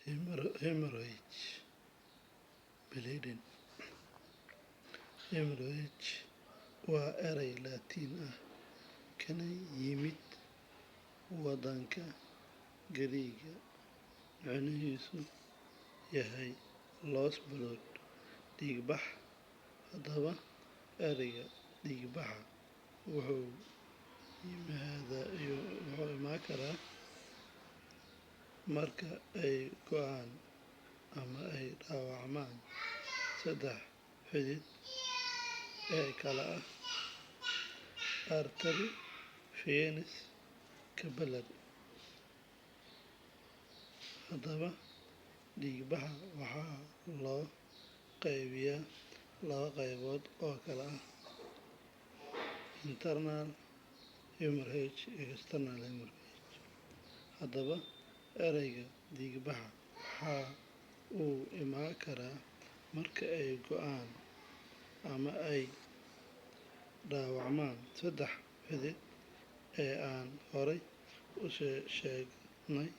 hemorrhage bleeding. Hemorrhage waa eray Laatiin ah kana yimid waddanka Giriigga, macnihiisu yahay loos blood, dhiigbax. Haddaba, erayga dhiigbaxa wuxuu iman karaa marka ay go'aan ama ay dhaawacmaan saddex xidid ee kala ah artery, veins, capillary. Haddaba, dhiigbaxa waxaa loo qaybiyaa laba qaybood oo kala ah internal hemorrhage iyo external hemorrhage. Haddaba, erayga dhiigbaxa waxa uu iman karaa marka ay go'aan ama ay dhaawacmaan saddex xidid ee aan horay u sheegnay.